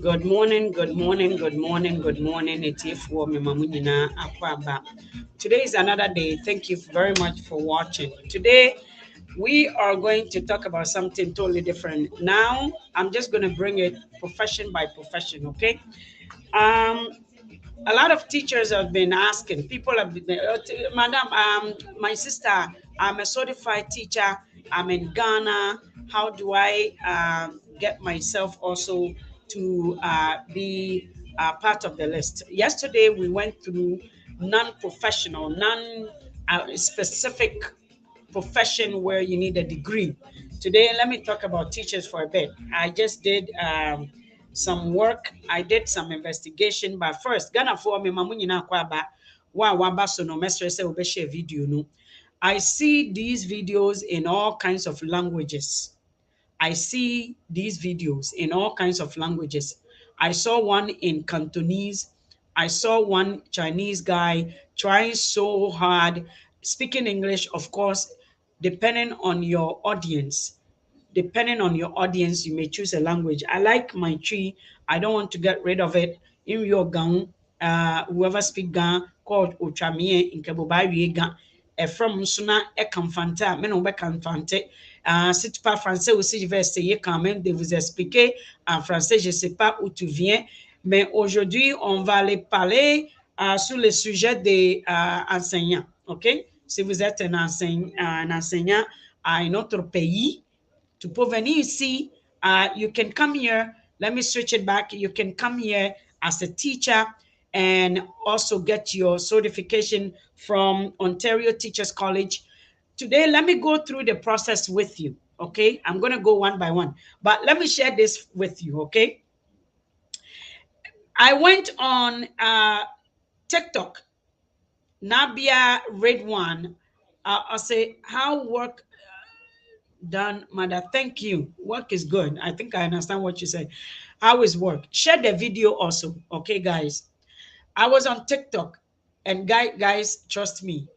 Good morning, good morning, good morning, good morning. Etiefo me mamunyina akwaba. Today is another day. Thank you very much for watching. Today we are going to talk about something totally different. Now I'm just going to bring it profession by profession, okay? Um a lot of teachers have been asking, people have been, Madam, my sister, I'm a certified teacher, I'm in Ghana. How do I get myself also to be part of the list? Yesterday, we went through non professional, non specific profession where you need a degree. Today, let me talk about teachers for a bit. I just did some work. I did some investigation, but first, Ghana for me, mamunyina kwaba, wa waba so no mesre se obeshe video no. I see these videos in all kinds of languages. I see these videos in all kinds of languages. I saw one in Cantonese. I saw one Chinese guy trying so hard, speaking English, of course, depending on your audience. Depending on your audience, you may choose a language. I like my tree. I don't want to get rid of it. In your gown, whoever speak Gan called Uchamie in Kebobai Gan. From Suna Ekamfanta, Menobe Camfante, c'est pas français aussi, je vais essayer quand même de vous expliquer en français, je ne sais pas où tu viens, mais aujourd'hui, on va aller parler sur le sujet des enseignants, ok? Si vous êtes un enseignant à un autre pays, tu peux venir ici, you can come here, let me switch it back, you can come here as a teacher and also get your certification from Ontario Teachers College. Today, let me go through the process with you, okay? I'm going to go one by one, but let me share this with you, okay? I went on TikTok. Nabia read one. I'll say, how work done, mother. Thank you. Work is good. I think I understand what you said. How is work? Share the video also, okay, guys? I was on TikTok, and guys, trust me.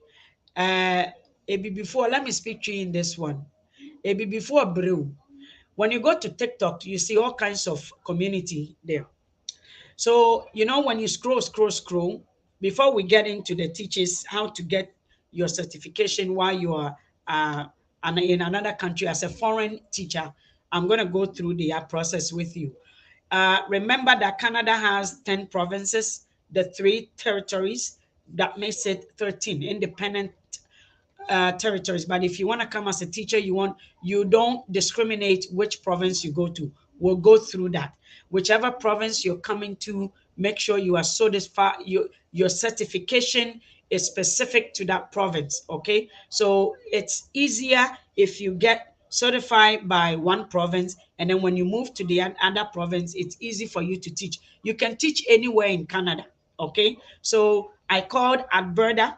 Before, let me speak to you in this one. Before Brew, when you go to TikTok, you see all kinds of community there. So, when you scroll, before we get into the teachers, how to get your certification while you are in another country as a foreign teacher, I'm going to go through the process with you. Remember that Canada has 10 provinces, the 3 territories, that makes it 13 independent territories. But if you want to come as a teacher, you don't discriminate which province you go to. We'll go through that. Whichever province you're coming to, make sure you are certified. Your certification is specific to that province. Okay, so it's easier if you get certified by one province, and then when you move to the other province, it's easy for you to teach. You can teach anywhere in Canada. Okay, so I called Alberta,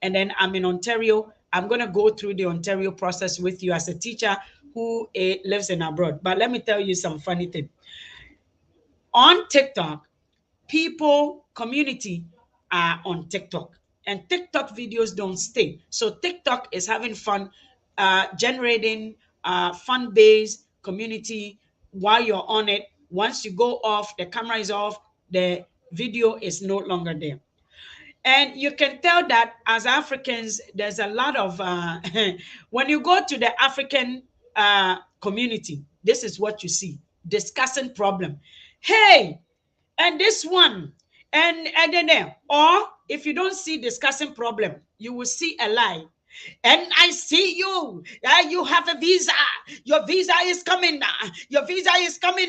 and then I'm in Ontario. I'm going to go through the Ontario process with you as a teacher who lives in abroad. But let me tell you some funny thing. On TikTok, community are on TikTok, and TikTok videos don't stay. So TikTok is having fun, generating fun-based community while you're on it. Once you go off, the camera is off, the video is no longer there. And you can tell that as Africans, there's a lot of, when you go to the African community, this is what you see, discussing problem. Hey, and this one, and then there. Or if you don't see discussing problem, you will see a lie. And I see you. You have a visa. Your visa is coming. Your visa is coming.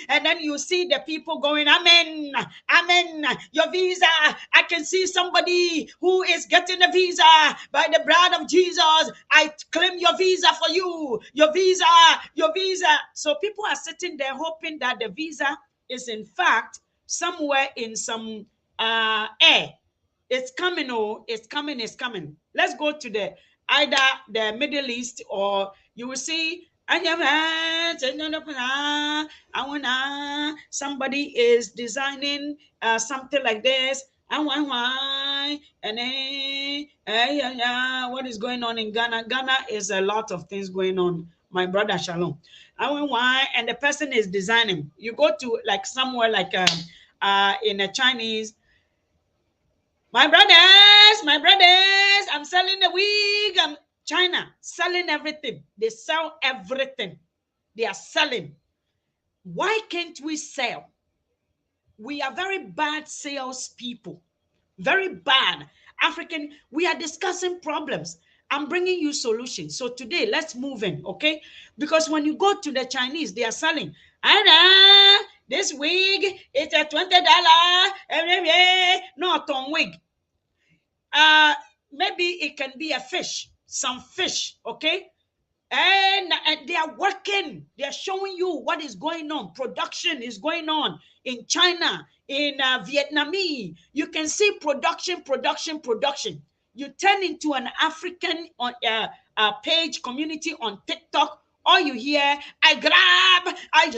And then you see the people going, Amen. Amen. Your visa. I can see somebody who is getting a visa by the blood of Jesus. I claim your visa for you. Your visa. Your visa. So people are sitting there hoping that the visa is in fact somewhere in some air. It's coming, oh, it's coming, it's coming. Let's go to either the Middle East, or you will see somebody is designing something like this. And what is going on in Ghana? Ghana is a lot of things going on. my brother Shalom. I went why, and the person is designing. You go to like somewhere like in a Chinese, my brothers, I'm selling the wig. I'm China selling everything. They sell everything. They are selling. Why can't we sell? We are very bad salespeople. Very bad. African, we are discussing problems. I'm bringing you solutions. So today, let's move in, okay? Because when you go to the Chinese, they are selling. This wig, it's a $20. No, ton wig. Maybe it can be a fish, some fish, okay? And they are working. They are showing you what is going on. Production is going on in China, in Vietnamese. You can see production. You turn into an African on page community on TikTok. All you hear, I grab, I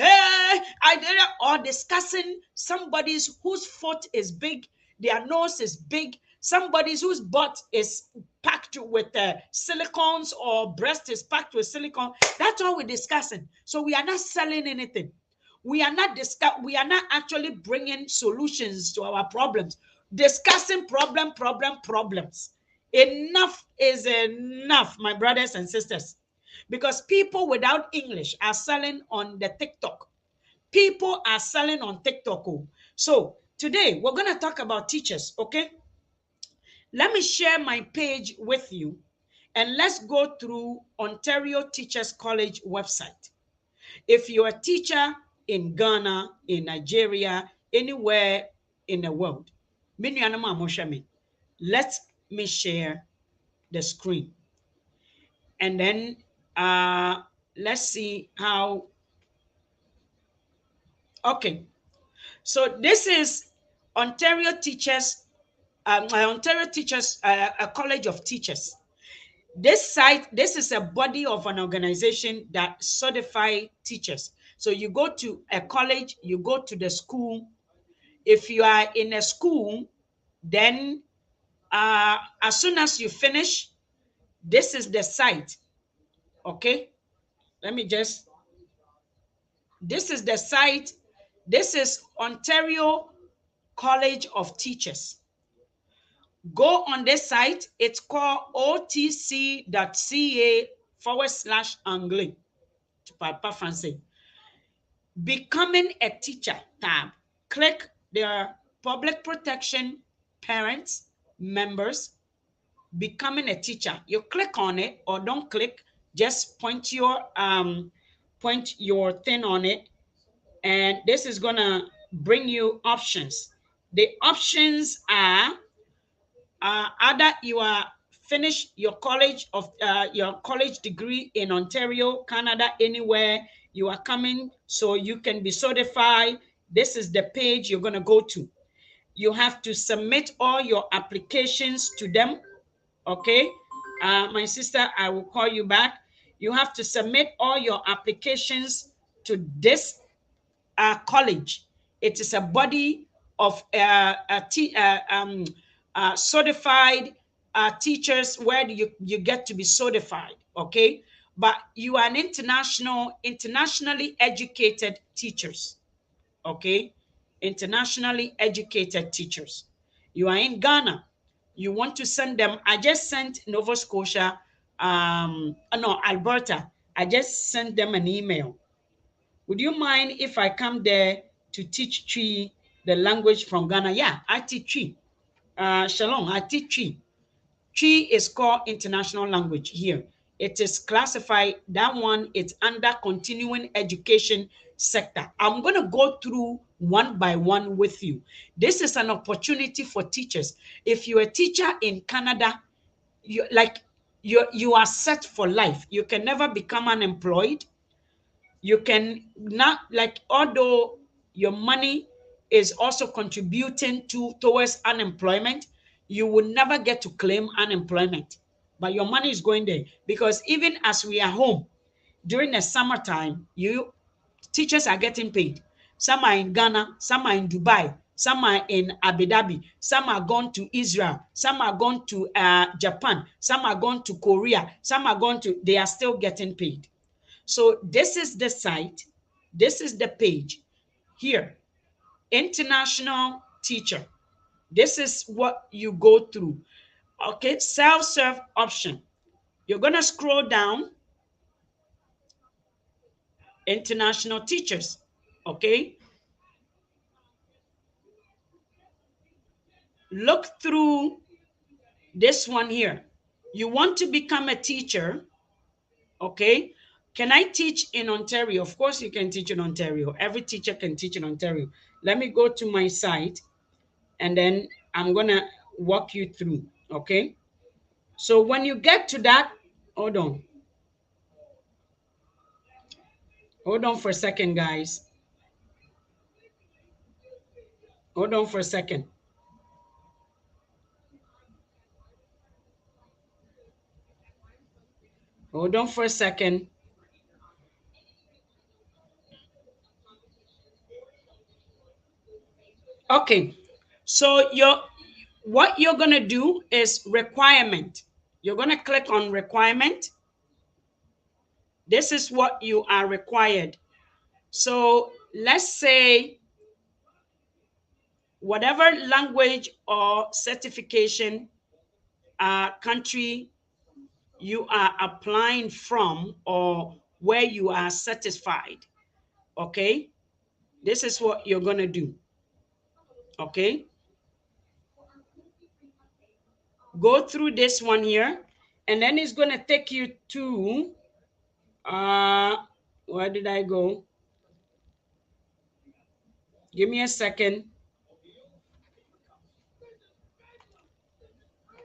did, or discussing somebody's whose foot is big, their nose is big, somebody's whose butt is packed with silicones or breast is packed with silicone. That's all we're discussing. So we are not selling anything. We are not actually bringing solutions to our problems. Discussing problems. Enough is enough, my brothers and sisters. Because people without English are selling on the TikTok. People are selling on TikTok. So today we're going to talk about teachers, okay? Let me share my page with you and let's go through Ontario Teachers College website. If you're a teacher in Ghana, in Nigeria, anywhere in the world, let me share the screen. And then let's see how. Okay. So this is Ontario Teachers, a College of Teachers. This site, this is a body of an organization that certify teachers. So you go to a college, you go to the school. If you are in a school, then as soon as you finish, this is the site. Okay, this is the site. This is Ontario College of Teachers. Go on this site. It's called otc.ca/anglais. Papa Francais. Becoming a teacher tab. Click the public protection, parents, members, becoming a teacher. You click on it or don't click, just point your thing on it, and this is gonna bring you options. The options are either you are finished your college degree in Ontario, Canada, anywhere you are coming, so you can be certified. This is the page you're going to go to. You have to submit all your applications to them. Okay, my sister, I will call you back. You have to submit all your applications to this college. It is a body of certified teachers where you get to be certified, okay? But you are an internationally educated teachers, okay? Internationally educated teachers. You are in Ghana. You want to send them. I just sent Nova Scotia, no, Alberta. I just sent them an email. Would you mind if I come there to teach Twi the language from Ghana? Yeah, I teach Twi. Shalom, I teach Twi. Twi is called international language here. It is classified, that one, it's under continuing education sector. I'm going to go through one by one with you. This is an opportunity for teachers. If you're a teacher in Canada, you are set for life. You can never become unemployed. You can not, like, although your money is also contributing towards unemployment, you will never get to claim unemployment, but your money is going there. Because even as we are home during the summertime, teachers are getting paid. Some are in Ghana, some are in Dubai, some are in Abu Dhabi, some are gone to Israel, some are gone to Japan, some are gone to Korea, some are gone to, they are still getting paid. So this is the site. This is the page here. International teacher. This is what you go through. Okay, self-serve option. You're going to scroll down, international teachers. Okay, look through this one here. You want to become a teacher. Okay, can I teach in Ontario? Of course you can teach in Ontario. Every teacher can teach in Ontario. Let me go to my site and then I'm gonna walk you through. Okay, so when you get to that, hold on, for a second, guys. Hold on for a second. Hold on for a second. Okay, so what you're gonna do is requirement. You're gonna click on requirement. This is what you are required. So let's say whatever language or certification country you are applying from or where you are certified. Okay, this is what you're gonna do. Okay, go through this one here, and then it's gonna take you to where did I go? Give me a second.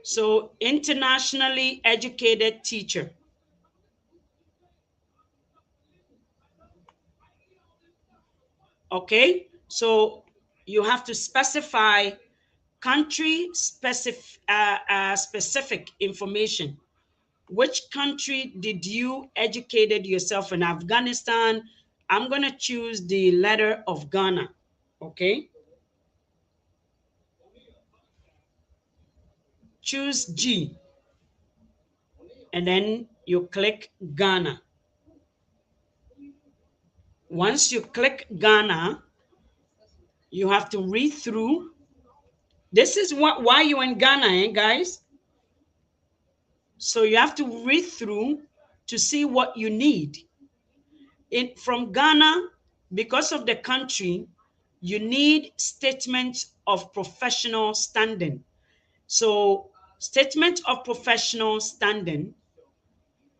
So internationally educated teacher. Okay, so you have to specify country specific information. Which country did you educated yourself in? Afghanistan. I'm going to choose the letter of Ghana. Okay, choose G and then you click Ghana. Once you click Ghana, you have to read through. This is why you're in Ghana, guys. So you have to read through to see what you need. From Ghana, because of the country, you need statements of professional standing. So statement of professional standing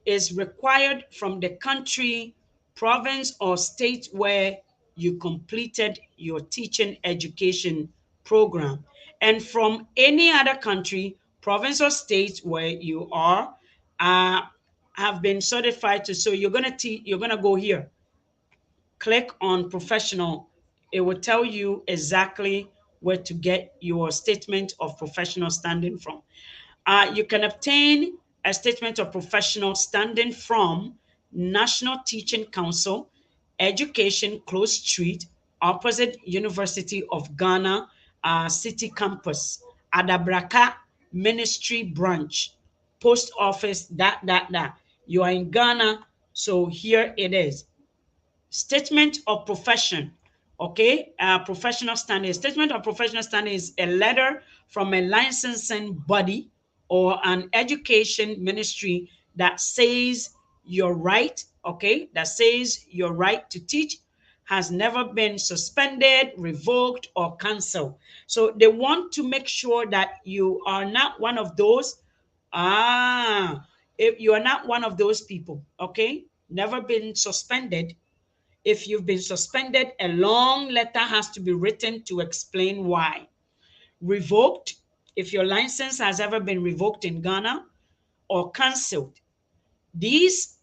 is required from the country, province, or state where you completed your teaching education program, and from any other country, province, or state where you are uh, have been certified to. So you're gonna go here, click on professional. It will tell you exactly where to get your statement of professional standing from. You can obtain a statement of professional standing from National Teaching Council, Education Close Street, opposite University of Ghana, City Campus, Adabraka Ministry Branch, Post Office, that. You are in Ghana, so here it is. Statement of profession. Okay, professional standing. Statement of professional standing is a letter from a licensing body or an education ministry that says your right, okay, that says your right to teach has never been suspended, revoked, or canceled. So they want to make sure that you are not one of those. If you are not one of those people, okay, never been suspended. If you've been suspended, a long letter has to be written to explain why. Revoked, if your license has ever been revoked in Ghana, or canceled. This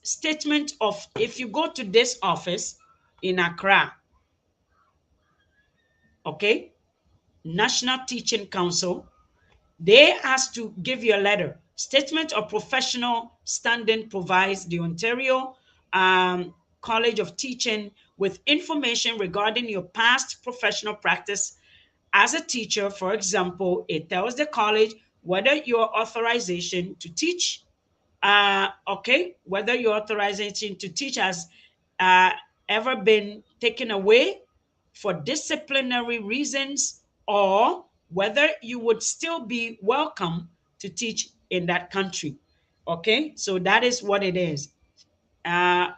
statement of, if you go to this office in Accra, okay, National Teaching Council, they ask to give you a letter. Statement of professional standing provides the Ontario College of Teaching with information regarding your past professional practice as a teacher. For example, it tells the college whether your authorization to teach Okay, whether your authorization to teach has uh, ever been taken away for disciplinary reasons, or whether you would still be welcome to teach in that country. Okay, so that is what it is. Uh,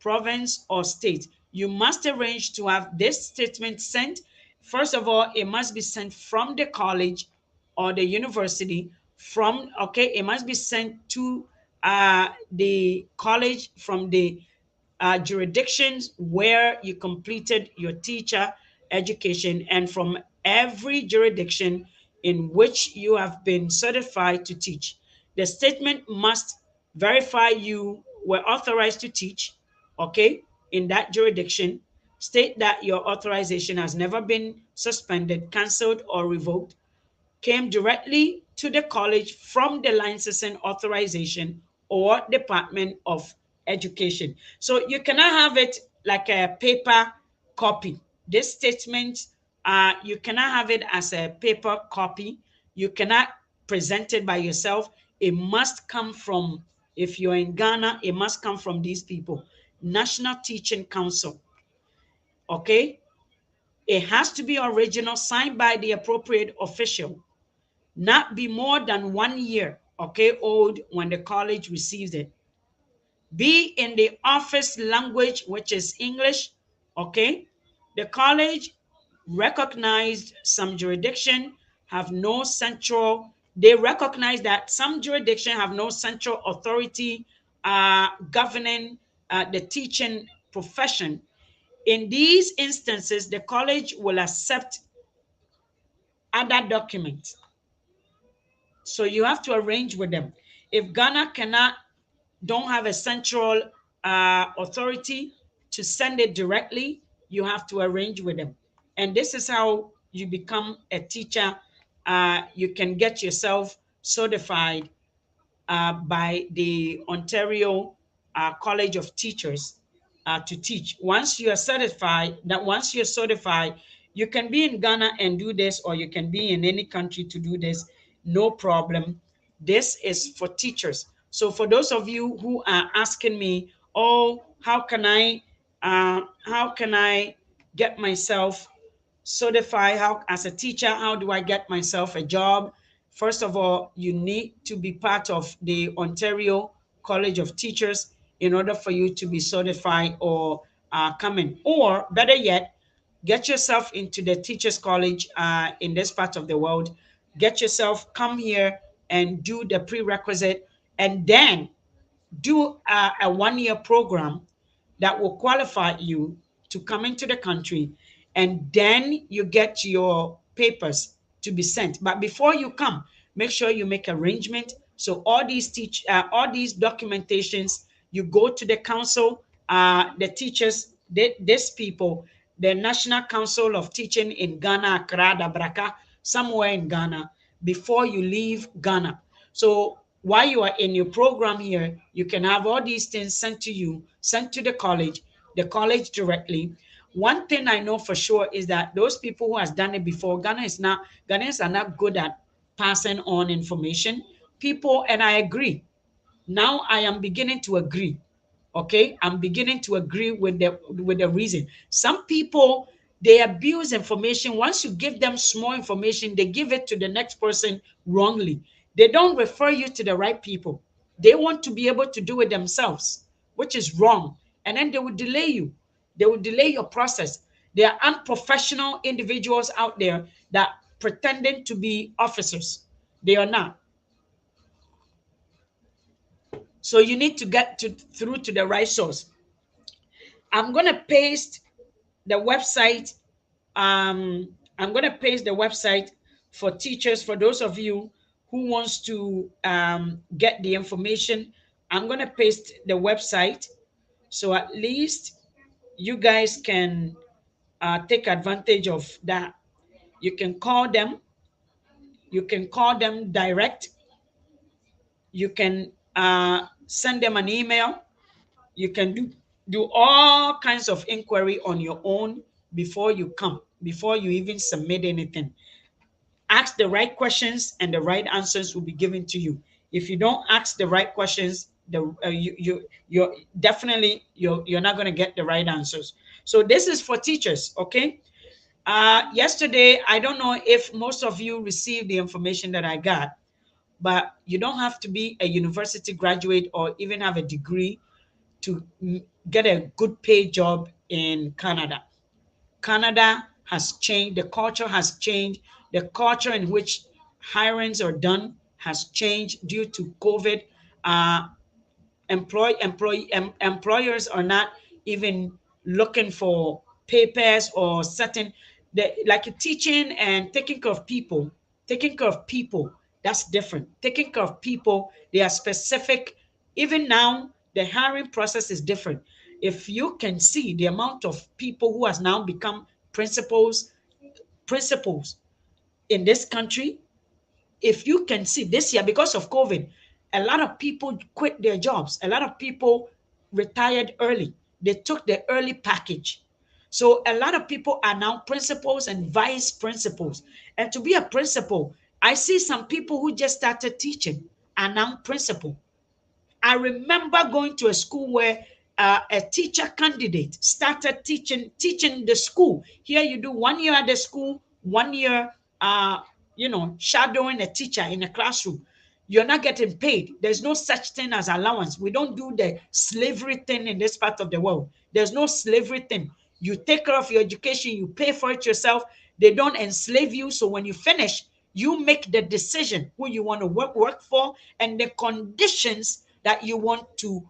Province, or state. You must arrange to have this statement sent. First of all, it must be sent from the college or the university. Okay, it must be sent to the college from the jurisdictions where you completed your teacher education, and from every jurisdiction in which you have been certified to teach. The statement must verify you were authorized to teach, okay, in that jurisdiction. State that your authorization has never been suspended, canceled, or revoked, came directly to the college from the licensing authorization or Department of Education. So you cannot have it like a paper copy. This statement, you cannot have it as a paper copy. You cannot present it by yourself. It must come from, if you're in Ghana, it must come from these people. National Teaching Council, okay? It has to be original, signed by the appropriate official, not be more than 1 year, okay, old when the college receives it. Be in the office language, which is English, okay. The college recognized some jurisdiction have no central, they recognize that some jurisdiction have no central authority governing the teaching profession. In these instances, the college will accept other documents. So you have to arrange with them. If Ghana cannot, don't have a central authority to send it directly, you have to arrange with them. And this is how you become a teacher. You can get yourself certified by the Ontario College of Teachers to teach. Once you're certified, you can be in Ghana and do this, or you can be in any country to do this, no problem. This is for teachers. So for those of you who are asking me, oh, how can I get myself certify, how as a teacher, how do I get myself a job? First of all, you need to be part of the Ontario College of Teachers in order for you to be certified or come in. Or better yet, get yourself into the Teachers College in this part of the world. Get yourself, come here and do the prerequisite, and then do a 1 year program that will qualify you to come into the country, and then you get your papers to be sent. But before you come, make sure you make arrangement. So all these documentations, you go to the council, the teachers, these people, the National Council of Teaching in Ghana, Accra, Dabraka, somewhere in Ghana, before you leave Ghana. So while you are in your program here, you can have all these things sent to you, sent to the college directly. One thing I know for sure is that those people who has done it before, Ghanaians are not good at passing on information. People, and I agree. Now I am beginning to agree. Okay, I'm beginning to agree with the reason. Some people, they abuse information. Once you give them small information, they give it to the next person wrongly. They don't refer you to the right people. They want to be able to do it themselves, which is wrong. And then they will delay you. They will delay your process. There are unprofessional individuals out there that pretending to be officers. They are not. So you need to get through to the right source. I'm going to paste the website. I'm going to paste the website for teachers, for those of you who wants to get the information. I'm going to paste the website so at least you guys can take advantage of that. You can call them. You can call them direct. You can send them an email. You can do all kinds of inquiry on your own before you come, before you even submit anything. Ask the right questions and the right answers will be given to you. If you don't ask the right questions, you're definitely you're not going to get the right answers. So this is for teachers, okay? Yesterday, I don't know if most of you received the information that I got, but you don't have to be a university graduate or even have a degree to get a good paid job in Canada. Canada has changed, the culture has changed, the culture in which hirings are done has changed due to COVID. Uh, employers are not even looking for papers or certain, like teaching and taking care of people, that's different. Taking care of people, they are specific. Even now the hiring process is different. If you can see the amount of people who has now become principals in this country, if you can see this year, because of COVID, a lot of people quit their jobs. A lot of people retired early. They took the early package. So a lot of people are now principals and vice principals. And to be a principal, I see some people who just started teaching are now principal. I remember going to a school where a teacher candidate started teaching the school. Here you do 1 year at the school, 1 year, shadowing a teacher in a classroom. You're not getting paid. There's no such thing as allowance. We don't do the slavery thing in this part of the world. There's no slavery thing. You take care of your education, you pay for it yourself. They don't enslave you. So when you finish, you make the decision who you want to work for and the conditions that you want to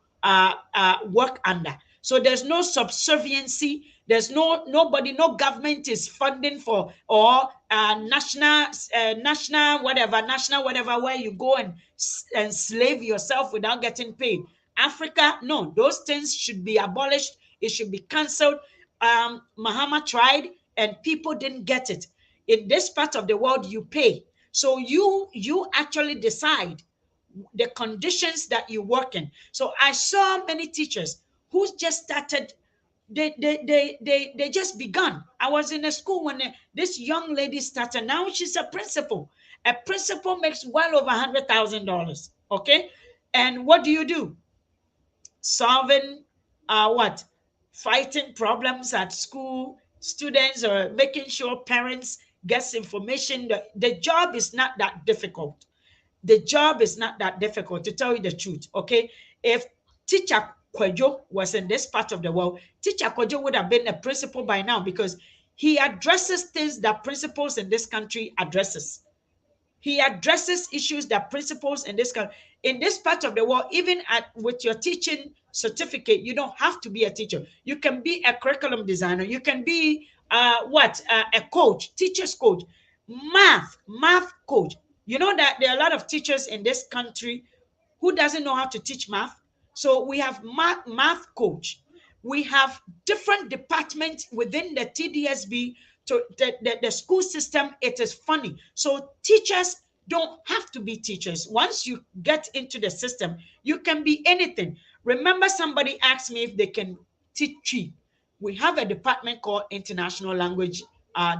work under. So there's no subserviency. There's nobody, no government is funding for, or national whatever, where you go and enslave yourself without getting paid. Africa, no, those things should be abolished. It should be cancelled. Mahama tried and people didn't get it. In this part of the world, you pay. So you actually decide the conditions that you work in. So I saw many teachers who just started, they just begun. I was in a school when this young lady started. Now she's a principal. A principal makes well over $100,000. Okay. And what do? Solving what? Fighting problems at school, students, or making sure parents gets information. The job is not that difficult. The job is not that difficult, to tell you the truth. Okay. If teacher Kwejo was in this part of the world, teacher Kwejo would have been a principal by now, because he addresses things that principals in this country addresses. He addresses issues that principals in this part of the world, even with your teaching certificate, you don't have to be a teacher. You can be a curriculum designer. You can be a coach, teacher's coach, math coach. You know that there are a lot of teachers in this country who doesn't know how to teach math. So we have math coach. We have different departments within the TDSB, to the school system. It is funny. So teachers don't have to be teachers. Once you get into the system, you can be anything. Remember, somebody asked me if they can teach Twi. We have a department called International Language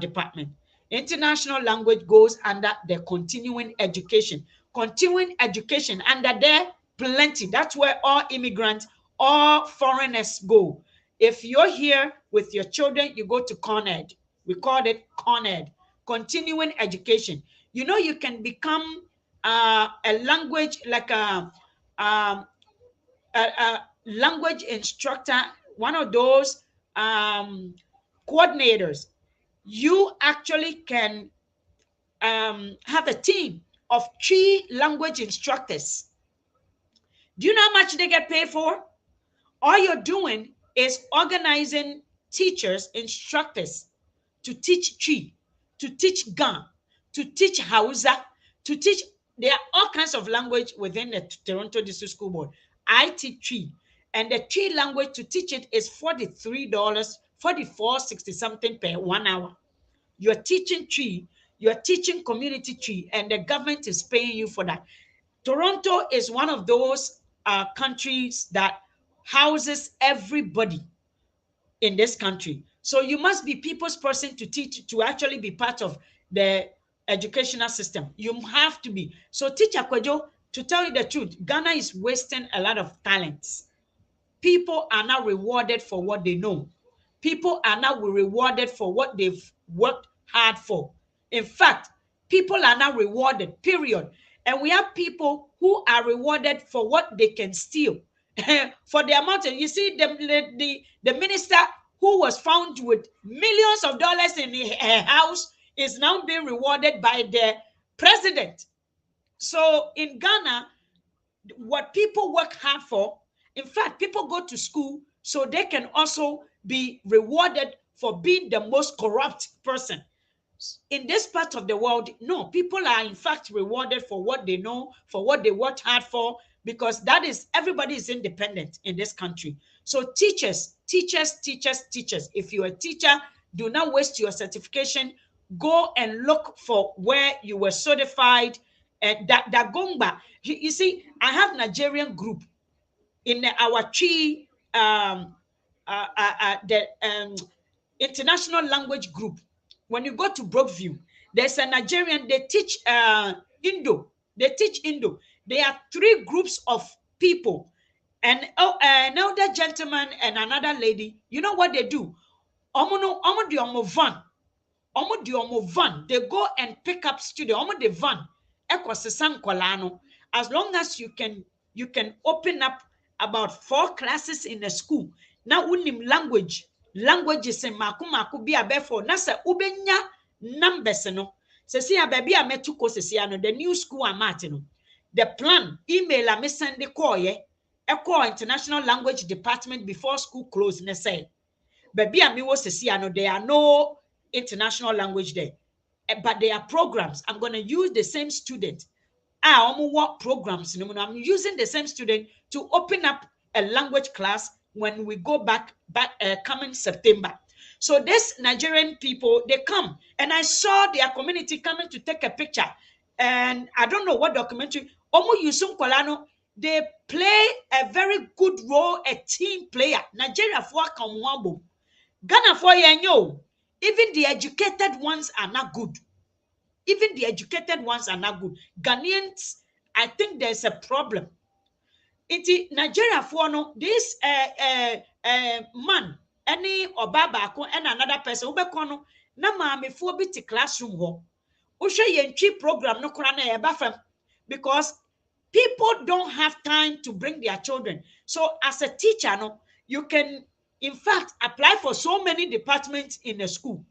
Department. International language goes under the continuing education. Continuing education under there, plenty. That's where all immigrants, all foreigners go. If you're here with your children, you go to ConEd. We called it ConEd, continuing education. You can become a language, like a language instructor, one of those coordinators. You actually can have a team of 3 language instructors. Do you know how much they get paid for? All you're doing is organizing teachers, instructors to teach Twi, to teach Ga, to teach Hausa, to teach. There are all kinds of language within the Toronto District School Board. I teach Twi, and the Twi language, to teach it is $43, 44.60 something per 1 hour. You're teaching Twi, you're teaching community Twi, and the government is paying you for that. Toronto is one of those countries that houses everybody in this country. So you must be people's person to teach, to actually be part of the educational system. You have to be. So teacher Kwejo To tell you the truth, Ghana is wasting a lot of talents. People are now rewarded for what they know. People are now rewarded for what they've worked hard for. In fact, people are now rewarded, period. And we have people who are rewarded for what they can steal. For the amount of, you see, the minister who was found with millions of dollars in her house is now being rewarded by the president. So in Ghana, what people work hard for, in fact, people go to school so they can also be rewarded for being the most corrupt person. In this part of the world, no, people are in fact rewarded for what they know, for what they worked hard for, because that is, everybody is independent in this country. So teachers, teachers, teachers, teachers, if you're a teacher, do not waste your certification. Go and look for where you were certified. And that gongba, you see, I have Nigerian group in our tree, the international language group. When you go to Brookview, there's a Nigerian, they teach Indo. They teach Indo. There are three groups of people. And an elder gentleman and another lady, you know what they do? They go and pick up students. The van. As long as you can open up about 4 classes in a school. Now unim language is in maku be a before nasa ubenya numbers no. Se a baby a metuko se ano the new school I'm at no. The plan email a me send the call call international language department before school close ne say. Baby a me was se ano there are no international language there. But there are programs. I'm going to use the same student. Work programs. I'm using the same student to open up a language class when we go back coming September. So this Nigerian people, they come, and I saw their community coming to take a picture. And I don't know what documentary. They play a very good role, a team player. Nigeria for Kamwabo. Ghana for Yanyo. Even the educated ones are not good. Even the educated ones are not good. Ghanaians, I think there's a problem. Iti Nigeria for no this man any obaba and another person ubekono na maame fo bi ti classroom ho. Uhwe yentwi program no kora na eba fam because people don't have time to bring their children. So as a teacher no, you can in fact apply for so many departments in a school.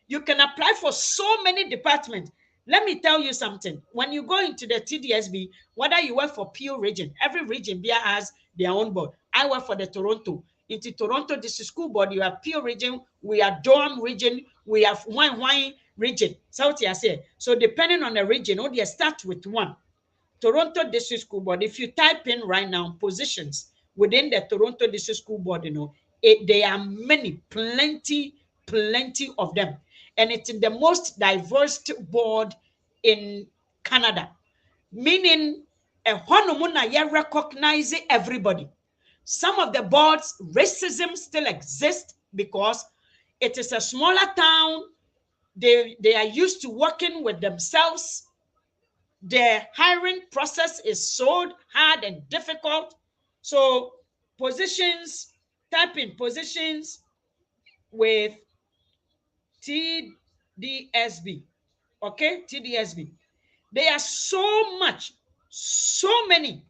You can apply for so many departments. Let me tell you something. When you go into the TDSB, whether you work for Peel region, every region has their own board. I work for the Toronto. Into Toronto District School Board, you have Peel region, we have Durham region, we have Wine region. South say. So depending on the region, they start with one. Toronto District School Board. If you type in right now positions within the Toronto District School Board, there are many, plenty of them. And it's the most diverse board in Canada, meaning a honumuna you recognize everybody. Some of the boards, racism still exists because it is a smaller town. They are used to working with themselves. The hiring process is so hard and difficult. So positions, type in positions with TDSB. Okay, TDSB. There are so many,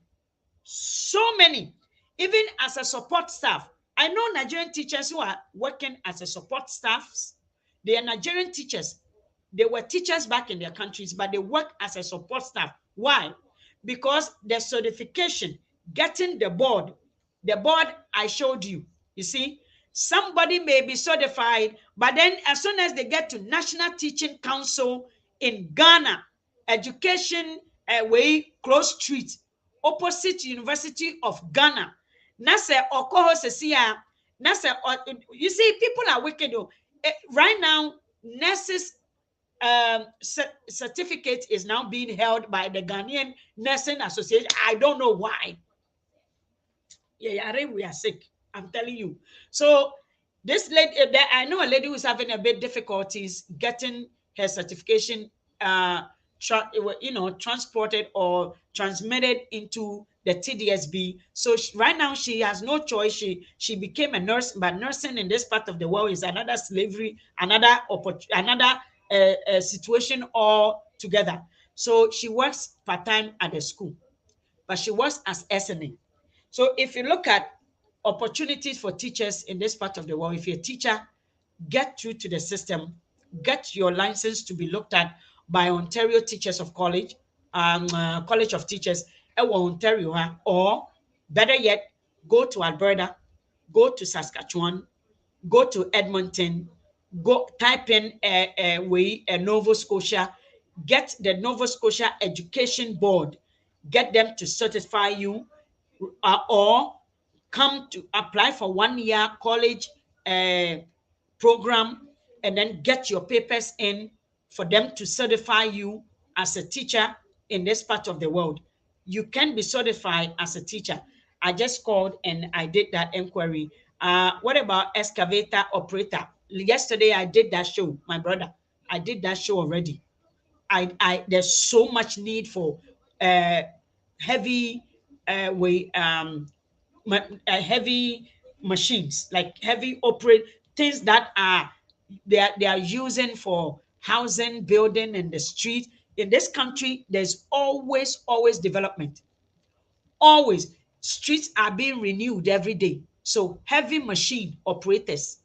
even as a support staff. I know Nigerian teachers who are working as a support staffs. They are Nigerian teachers. They were teachers back in their countries, but they work as a support staff. Why? Because the certification, getting the board I showed you, you see, somebody may be certified, but then as soon as they get to National Teaching Council in Ghana, education way close street, opposite University of Ghana, Nasa Okoho Sesia, Nasa, you see, people are wicked. Right now, nurses certificate is now being held by the Ghanaian Nursing Association. I don't know why. Yeah, we are sick. I'm telling you. So this lady, I know a lady who's having a bit difficulties getting her certification transported or transmitted into the TDSB. So right now she has no choice. She became a nurse, but nursing in this part of the world is another slavery, another situation altogether. So she works part time at the school, but she works as SNA. So if you look at opportunities for teachers in this part of the world, if you're a teacher, get through to the system, get your license to be looked at by Ontario Teachers of College, College of Teachers, Ontario, or better yet, go to Alberta, go to Saskatchewan, go to Edmonton, go type in Nova Scotia, get the Nova Scotia Education Board, get them to certify you, or come to apply for 1 year college program, and then get your papers in for them to certify you as a teacher in this part of the world. You can be certified as a teacher. I just called and I did that inquiry. What about excavator operator? Yesterday I did that show, my brother. I did that show already. I there's so much need for uh, heavy way heavy machines, like heavy operate things that are they are using for housing, building in the street. In this country, there's always development. Always streets are being renewed every day. So heavy machine operators,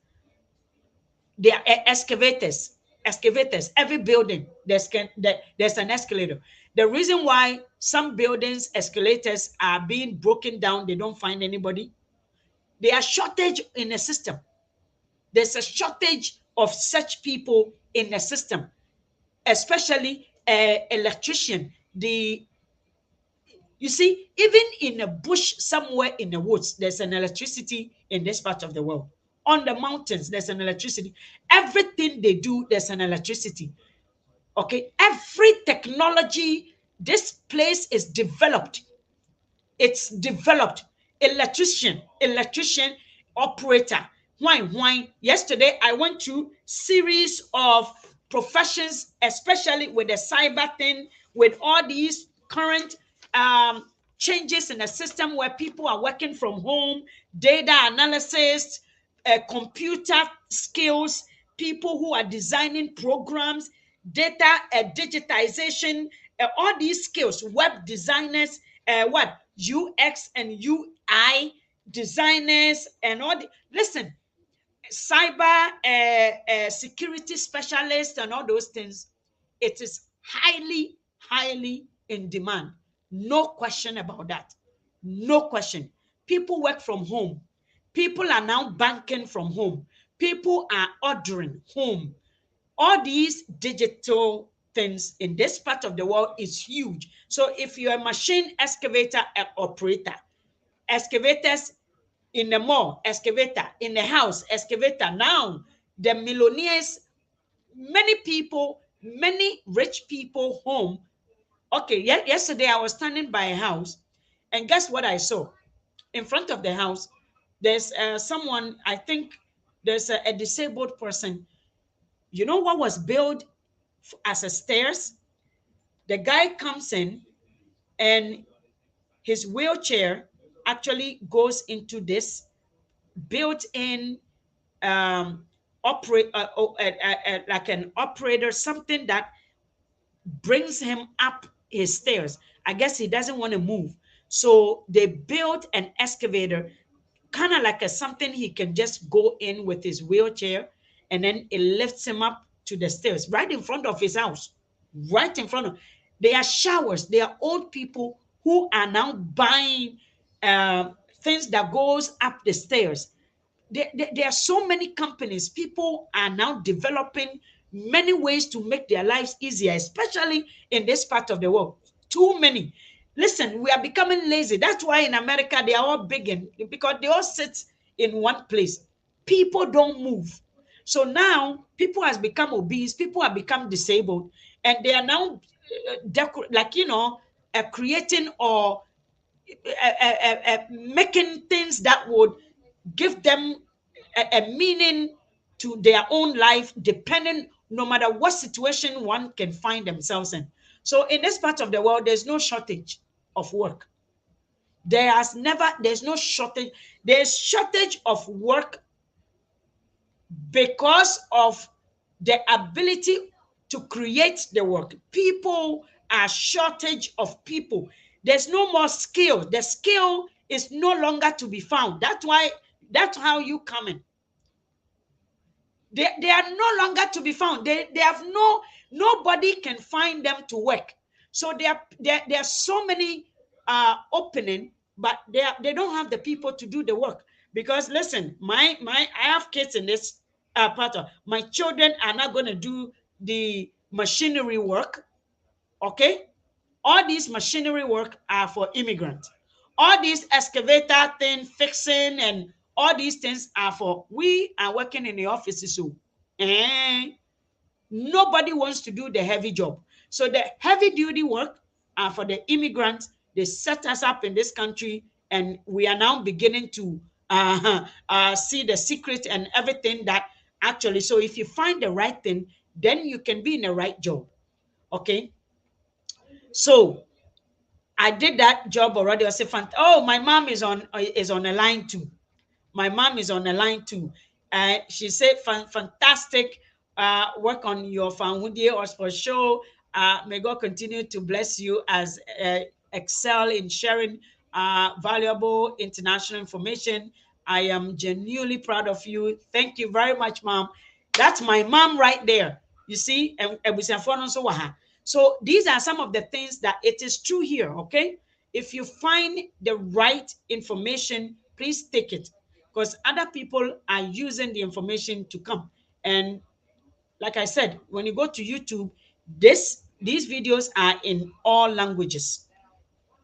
they are excavators. Every building there's an escalator. The reason why some buildings escalators are being broken down, they don't find anybody. There are shortage in the system. There's a shortage of such people in the system, especially electrician. You see, even in a bush somewhere in the woods, there's an electricity in this part of the world. On the mountains, there's an electricity. Everything they do, there's an electricity. Okay, every technology, this place is developed. It's developed. Electrician, operator. Why? Yesterday, I went through series of professions, especially with the cyber thing, with all these current um, changes in the system where people are working from home, data analysis, computer skills, people who are designing programs, data digitization, all these skills, web designers, what UX and UI designers, and all the listen, cyber security specialists, and all those things. It is highly in demand. No question about that. No question. People work from home. People are now banking from home. People are ordering home. All these digital things in this part of the world is huge. So if you're a machine excavator operator, excavators in the mall, excavator in the house, excavator. Now, the millionaires, many people, many rich people home. Okay, yesterday I was standing by a house, and guess what I saw? In front of the house, there's someone, I think there's a disabled person. You know what was built as a stairs? The guy comes in, and his wheelchair actually goes into this built-in operate like an operator, something that brings him up his stairs. I guess he doesn't want to move, so they built an excavator, kind of like a something he can just go in with his wheelchair, and then it lifts him up to the stairs right in front of his house, right in front of. There are showers. There are old people who are now buying things that goes up the stairs. There are so many companies. People are now developing many ways to make their lives easier, especially in this part of the world. Too many. Listen, we are becoming lazy. That's why in America they are all big, because they all sit in one place. People don't move. So now people has become obese. People have become disabled, and they are now creating or making things that would give them a meaning to their own life, depending no matter what situation one can find themselves in. So in this part of the world, there's no shortage of work. There's no shortage. There's shortage of work because of the ability to create the work. People are shortage of people. There's no more skill. The skill is no longer to be found. That's how you come in. They are no longer to be found. They have nobody can find them to work. So there are so many opening, but they don't have the people to do the work. Because listen, I have kids in this part of my children are not going to do the machinery work. Okay, all these machinery work are for immigrants. All these excavator thing fixing and all these things are for we are working in the offices. So eh, nobody wants to do the heavy job. So the heavy duty work are for the immigrants. They set us up in this country, and we are now beginning to see the secret and everything that actually. So if you find the right thing, then you can be in the right job. Okay. So I did that job already. I said, oh, my mom is on a line too. My mom is on the line too. She said, fantastic work on your Fanwudie or show. May God continue to bless you as excel in sharing valuable international information. I am genuinely proud of you. Thank you very much, mom. That's my mom right there. You see, so these are some of the things that it is true here. Okay, if you find the right information, please take it, because other people are using the information to come. And like I said, when you go to YouTube, these videos are in all languages.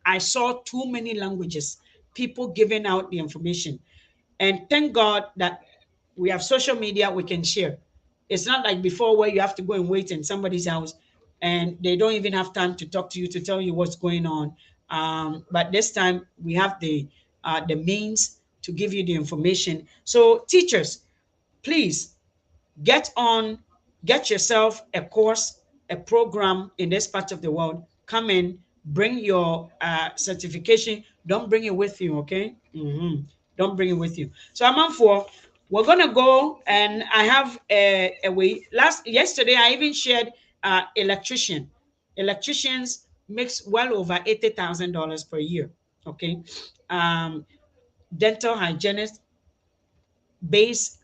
I saw too many languages, people giving out the information. And thank God that we have social media, we can share. It's not like before where you have to go and wait in somebody's house and they don't even have time to talk to you to tell you what's going on. But this time we have the means to give you the information. So teachers, please get on, get yourself a course, a program in this part of the world. Come in, bring your certification. Don't bring it with you, okay? Don't bring it with you. So I'm on for. We're gonna go, and I have a way. Yesterday, I even shared electrician. Electricians makes well over $80,000 per year. Okay, dental hygienist base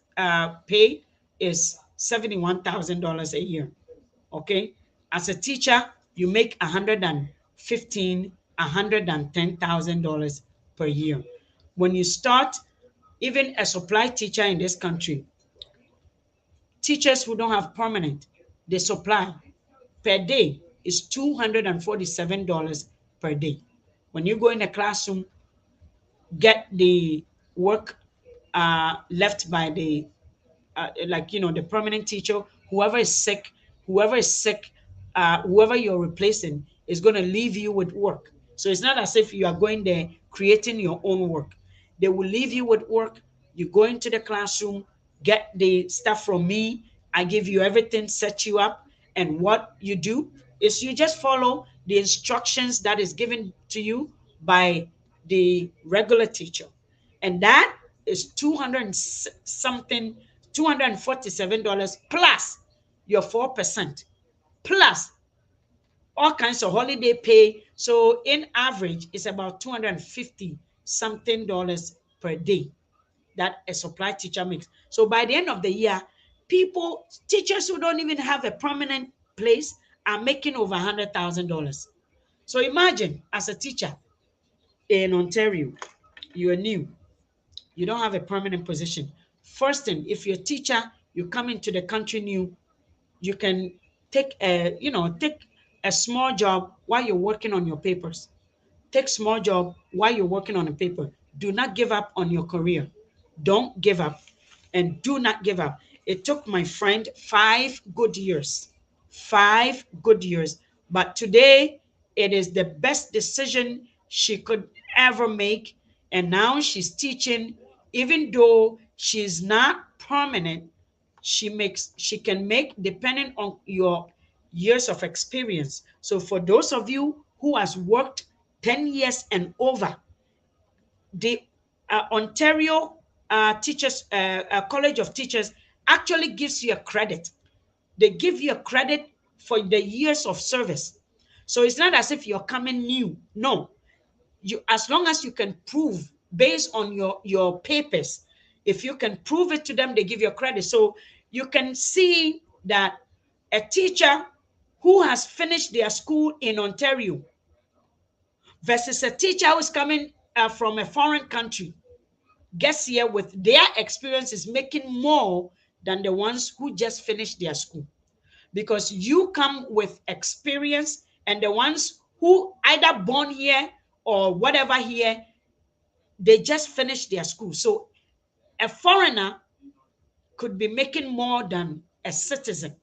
pay is $71,000 a year. Okay, as a teacher, you make $110,000 per year. When you start, even a supply teacher in this country, teachers who don't have permanent, they supply per day is $247 per day. When you go in a classroom, get the work left by the the permanent teacher, whoever is sick, whoever you're replacing is going to leave you with work. So it's not as if you are going there creating your own work. They will leave you with work. You go into the classroom, get the stuff from me. I give you everything, set you up. And what you do is you just follow the instructions that is given to you by the regular teacher. And that is 200 something, $247 plus your 4%, plus all kinds of holiday pay. So in average, it's about 250 something dollars per day that a supply teacher makes. So by the end of the year, teachers who don't even have a permanent place are making over $100,000. So imagine, as a teacher in Ontario, you are new, you don't have a permanent position. First thing, if you're a teacher, you come into the country new, you can take a small job while you're working on your papers. Take small job while you're working on a paper. Do not give up on your career. Don't give up, and do not give up. It took my friend 5 good years, 5 good years. But today, it is the best decision she could ever make. And now she's teaching, even though she's not permanent, she can make, depending on years of experience. So for those of you who has worked 10 years and over, the Ontario Teachers College of Teachers actually gives you a credit. They give you a credit for the years of service. So it's not as if you're coming new. No, you, as long as you can prove based on your papers, if you can prove it to them, they give you a credit. So you can see that a teacher who has finished their school in Ontario versus a teacher who is coming from a foreign country gets here with their experience is making more than the ones who just finished their school, because you come with experience, and the ones who either born here or whatever here, they just finished their school. So a foreigner could be making more than a citizen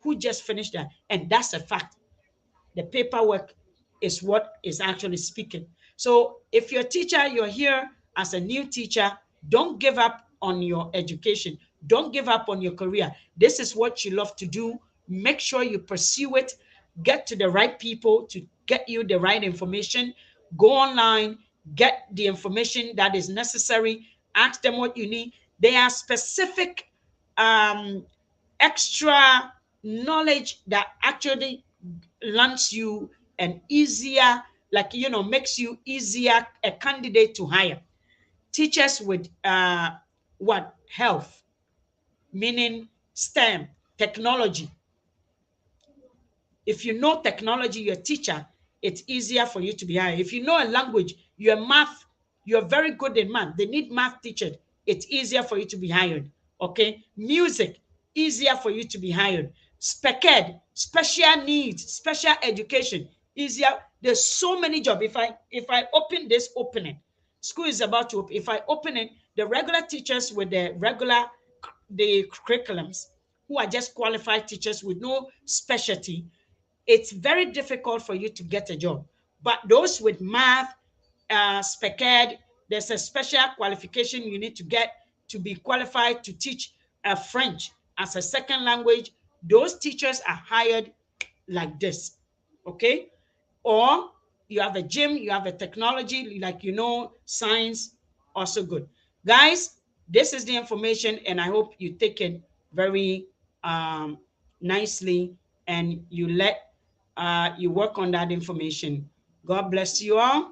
who just finished that, and that's a fact. The paperwork is what is actually speaking. So if you're a teacher, you're here as a new teacher, don't give up on your education. Don't give up on your career. This is what you love to do. Make sure you pursue it. Get to the right people to get you the right information. Go online, get the information that is necessary. Ask them what you need. There are specific um, extra knowledge that actually lands you an easier, like, makes you easier a candidate to hire. Teachers with what health, meaning STEM, technology. If you know technology, you're a teacher, it's easier for you to be hired. If you know a language, you're math, you're very good in math, they need math teachers, it's easier for you to be hired. Okay. Music, easier for you to be hired. Spec ed, special needs, special education, easier. There's so many jobs. If I open this opening, school is about to open. If I open it, the regular teachers with the curriculums, who are just qualified teachers with no specialty, it's very difficult for you to get a job. But those with math, spec ed, there's a special qualification you need to get to be qualified to teach French as a second language. Those teachers are hired like this, okay? Or you have a gym, you have a technology, like, science, also good. Guys, this is the information, and I hope you take it very nicely, and you work on that information. God bless you all.